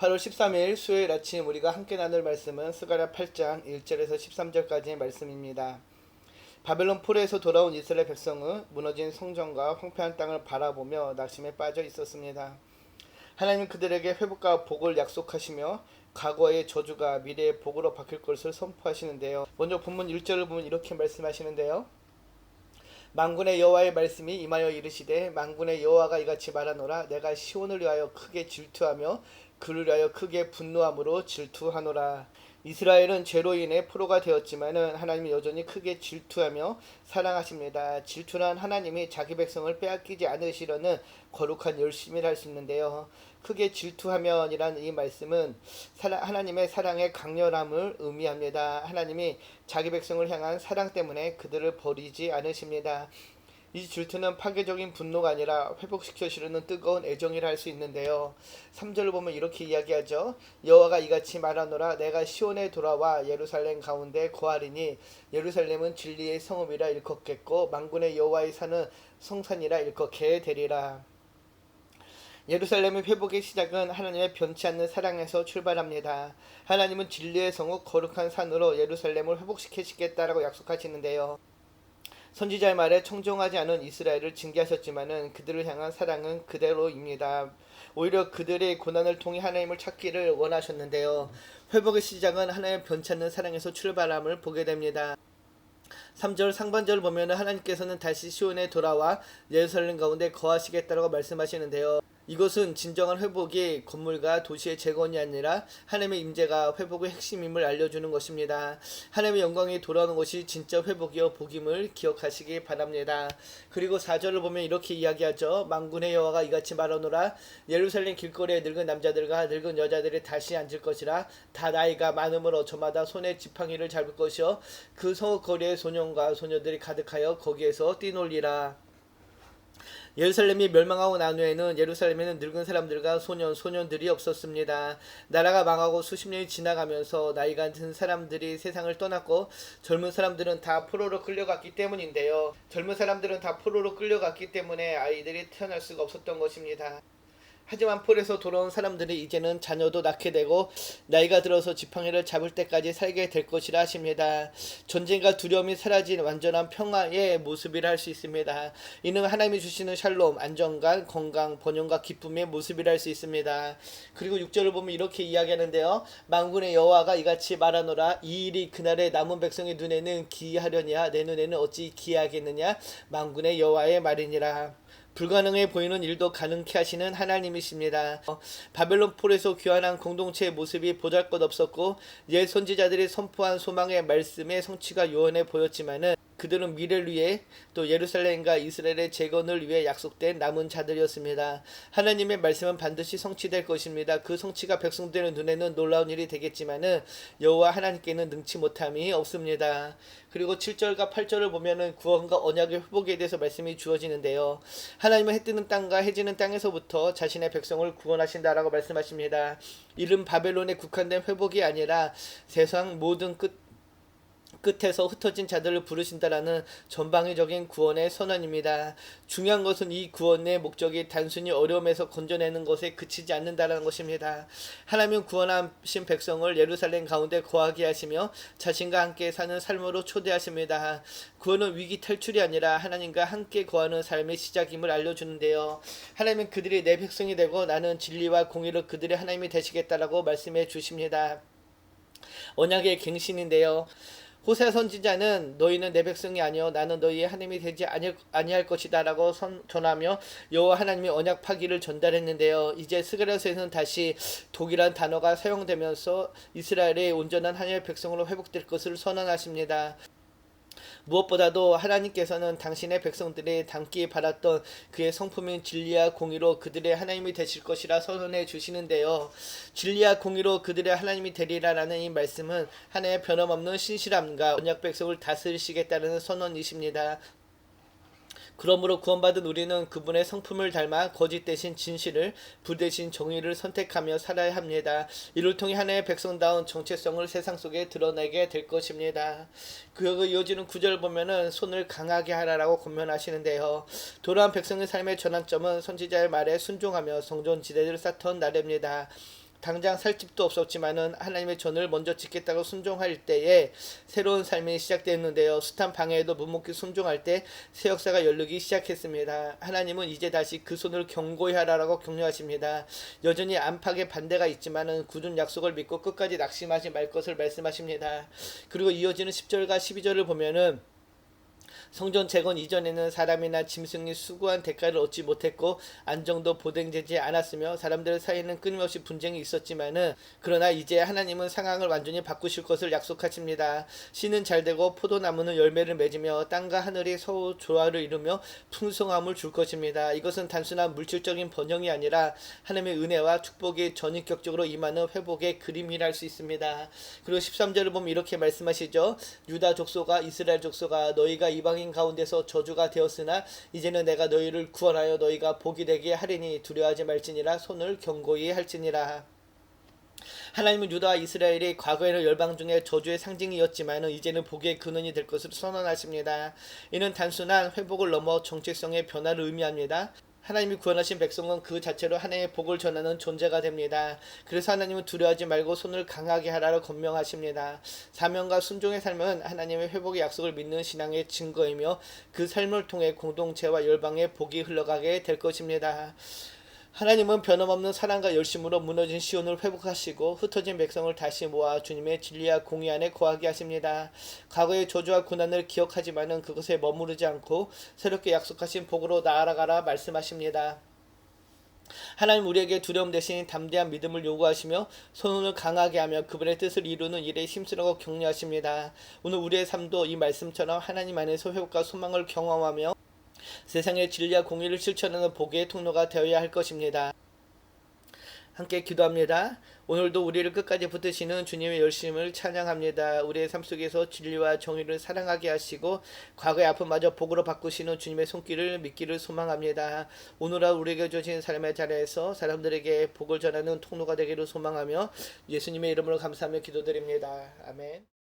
8월 13일 수요일 아침 우리가 함께 나눌 말씀은 스가랴 8장 1절에서 13절까지의 말씀입니다. 바벨론 포로에서 돌아온 이스라엘 백성은 무너진 성전과 황폐한 땅을 바라보며 낙심에 빠져 있었습니다. 하나님은 그들에게 회복과 복을 약속하시며 과거의 저주가 미래의 복으로 바뀔 것을 선포하시는데요. 먼저 본문 1절을 보면 이렇게 말씀하시는데요. 만군의 여호와의 말씀이 임하여 이르시되 만군의 여호와가 이같이 말하노라 내가 시온을 위하여 크게 질투하며 그를 위하여 크게 분노함으로 질투하노라. 이스라엘은 죄로 인해 포로가 되었지만은 하나님이 여전히 크게 질투하며 사랑하십니다. 질투란 하나님이 자기 백성을 빼앗기지 않으시려는 거룩한 열심을 할 수 있는데요. 크게 질투하면이란 이 말씀은 하나님의 사랑의 강렬함을 의미합니다. 하나님이 자기 백성을 향한 사랑 때문에 그들을 버리지 않으십니다. 이 질투는 파괴적인 분노가 아니라 회복시켜 주려는 뜨거운 애정이라 할 수 있는데요. 3절을 보면 이렇게 이야기하죠. 여호와가 이같이 말하노라 내가 시온에 돌아와 예루살렘 가운데 거하리니 예루살렘은 진리의 성읍이라 일컫겠고 만군의 여호와의 산은 성산이라 일컫게 되리라. 예루살렘의 회복의 시작은 하나님의 변치 않는 사랑에서 출발합니다. 하나님은 진리의 성읍 거룩한 산으로 예루살렘을 회복시키시겠다라고 약속하시는데요. 선지자의 말에 청종하지 않은 이스라엘을 징계하셨지만은 그들을 향한 사랑은 그대로입니다. 오히려 그들의 고난을 통해 하나님을 찾기를 원하셨는데요. 회복의 시작은 하나님의 변치 않는 사랑에서 출발함을 보게 됩니다. 3절 상반절을 보면 하나님께서는 다시 시온에 돌아와 예루살렘 가운데 거하시겠다고 말씀하시는데요. 이것은 진정한 회복이 건물과 도시의 재건이 아니라 하나님의 임재가 회복의 핵심임을 알려주는 것입니다. 하나님의 영광이 돌아오는 것이 진짜 회복이요 복임을 기억하시기 바랍니다. 그리고 4절을 보면 이렇게 이야기하죠. 만군의 여호와가 이같이 말하노라 예루살렘 길거리에 늙은 남자들과 늙은 여자들이 다시 앉을 것이라 다 나이가 많으므로 저마다 손에 지팡이를 잡을 것이요 그 성읍 거리에 소년과 소녀들이 가득하여 거기에서 뛰놀리라. 예루살렘이 멸망하고 난 후에는 예루살렘에는 늙은 사람들과 소년들이 없었습니다. 나라가 망하고 수십 년이 지나가면서 나이가 든 사람들이 세상을 떠났고 젊은 사람들은 다 포로로 끌려갔기 때문인데요. 젊은 사람들은 다 포로로 끌려갔기 때문에 아이들이 태어날 수가 없었던 것입니다. 하지만 폴에서 돌아온 사람들이 이제는 자녀도 낳게 되고 나이가 들어서 지팡이를 잡을 때까지 살게 될 것이라 하십니다. 전쟁과 두려움이 사라진 완전한 평화의 모습이라 할 수 있습니다. 이는 하나님이 주시는 샬롬, 안정감, 건강, 번영과 기쁨의 모습이라 할 수 있습니다. 그리고 6절을 보면 이렇게 이야기하는데요. 만군의 여호와가 이같이 말하노라 이 일이 그날의 남은 백성의 눈에는 기이하려냐 내 눈에는 어찌 기이하겠느냐 만군의 여호와의 말이니라. 불가능해 보이는 일도 가능케 하시는 하나님이십니다. 바벨론 폴에서 귀환한 공동체의 모습이 보잘것없었고 옛 선지자들이 선포한 소망의 말씀의 성취가 요원해 보였지만은 그들은 미래를 위해 또 예루살렘과 이스라엘의 재건을 위해 약속된 남은 자들이었습니다. 하나님의 말씀은 반드시 성취될 것입니다. 그 성취가 백성들의 눈에는 놀라운 일이 되겠지만은 여호와 하나님께는 능치 못함이 없습니다. 그리고 7절과 8절을 보면은 구원과 언약의 회복에 대해서 말씀이 주어지는데요. 하나님은 해 뜨는 땅과 해 지는 땅에서부터 자신의 백성을 구원하신다라고 말씀하십니다. 이는 바벨론에 국한된 회복이 아니라 세상 모든 끝에서 흩어진 자들을 부르신다라는 전방위적인 구원의 선언입니다. 중요한 것은 이 구원의 목적이 단순히 어려움에서 건져내는 것에 그치지 않는다는 것입니다. 하나님은 구원하신 백성을 예루살렘 가운데 거하게 하시며 자신과 함께 사는 삶으로 초대하십니다. 구원은 위기 탈출이 아니라 하나님과 함께 거하는 삶의 시작임을 알려주는데요. 하나님은 그들이 내 백성이 되고 나는 진리와 공의로 그들의 하나님이 되시겠다라고 말씀해 주십니다. 언약의 갱신인데요. 호세 선지자는 너희는 내 백성이 아니요 나는 너희의 하나님이 되지 아니할 것이다 라고 전하며 여호와 하나님의 언약 파기를 전달했는데요. 이제 스가랴서에서는 다시 독이란 단어가 사용되면서 이스라엘의 온전한 하나님의 백성으로 회복될 것을 선언하십니다. 무엇보다도 하나님께서는 당신의 백성들이 닮기 바랐던 그의 성품인 진리와 공의로 그들의 하나님이 되실 것이라 선언해 주시는데요. 진리와 공의로 그들의 하나님이 되리라라는 이 말씀은 하나님의 변함없는 신실함과 언약 백성을 다스리시겠다는 선언이십니다. 그러므로 구원받은 우리는 그분의 성품을 닮아 거짓 대신 진실을, 부 대신 정의를 선택하며 살아야 합니다. 이를 통해 하나님의 백성다운 정체성을 세상 속에 드러내게 될 것입니다. 그 이어지는 9절 보면은 손을 강하게 하라라고 권면하시는데요. 돌아온 백성의 삶의 전환점은 선지자의 말에 순종하며 성전 지대를 쌓던 날입니다. 당장 살 집도 없었지만은 하나님의 전을 먼저 짓겠다고 순종할 때에 새로운 삶이 시작되었는데요. 숱한 방해에도 묵묵히 순종할 때 새 역사가 열리기 시작했습니다. 하나님은 이제 다시 그 손을 견고히 하라고 격려하십니다. 여전히 안팎에 반대가 있지만은 굳은 약속을 믿고 끝까지 낙심하지 말 것을 말씀하십니다. 그리고 이어지는 10절과 12절을 보면은 성전 재건 이전에는 사람이나 짐승이 수고한 대가를 얻지 못했고 안정도 보장되지 않았으며 사람들 사이에는 끊임없이 분쟁이 있었지만은 그러나 이제 하나님은 상황을 완전히 바꾸실 것을 약속하십니다. 씨는 잘되고 포도나무는 열매를 맺으며 땅과 하늘이 서로 조화를 이루며 풍성함을 줄 것입니다. 이것은 단순한 물질적인 번영이 아니라 하나님의 은혜와 축복이 전인격적으로 임하는 회복의 그림이라 할 수 있습니다. 그리고 13절을 보면 이렇게 말씀하시죠. 유다 족속아 이스라엘 족속아 너희가 이방인 가운데서 저주가 되었으나 이제는 내가 너희를 구원하여 너희가 복이 되게 하리니 두려워하지 말지니라 손을 견고히 할지니라. 하나님은 유다와 이스라엘이 과거에는 열방 중에 저주의 상징이었지만 이제는 복의 근원이 될 것을 선언하십니다. 이는 단순한 회복을 넘어 정체성의 변화를 의미합니다. 하나님이 구원하신 백성은 그 자체로 하나님의 복을 전하는 존재가 됩니다. 그래서 하나님은 두려워하지 말고 손을 강하게 하라고 권명하십니다. 사명과 순종의 삶은 하나님의 회복의 약속을 믿는 신앙의 증거이며 그 삶을 통해 공동체와 열방의 복이 흘러가게 될 것입니다. 하나님은 변함없는 사랑과 열심으로 무너진 시온을 회복하시고 흩어진 백성을 다시 모아 주님의 진리와 공의 안에 거하게 하십니다. 과거의 저주와 고난을 기억하지만은 그것에 머무르지 않고 새롭게 약속하신 복으로 나아가라 말씀하십니다. 하나님 우리에게 두려움 대신 담대한 믿음을 요구하시며 손을 강하게 하며 그분의 뜻을 이루는 일에 힘쓰라고 격려하십니다. 오늘 우리의 삶도 이 말씀처럼 하나님 안에서 회복과 소망을 경험하며 세상의 진리와 공의를 실천하는 복의 통로가 되어야 할 것입니다. 함께 기도합니다. 오늘도 우리를 끝까지 붙드시는 주님의 열심을 찬양합니다. 우리의 삶 속에서 진리와 정의를 사랑하게 하시고 과거의 아픔마저 복으로 바꾸시는 주님의 손길을 믿기를 소망합니다. 오늘 하루 우리에게 주신 삶의 자리에서 사람들에게 복을 전하는 통로가 되기를 소망하며 예수님의 이름으로 감사하며 기도드립니다. 아멘.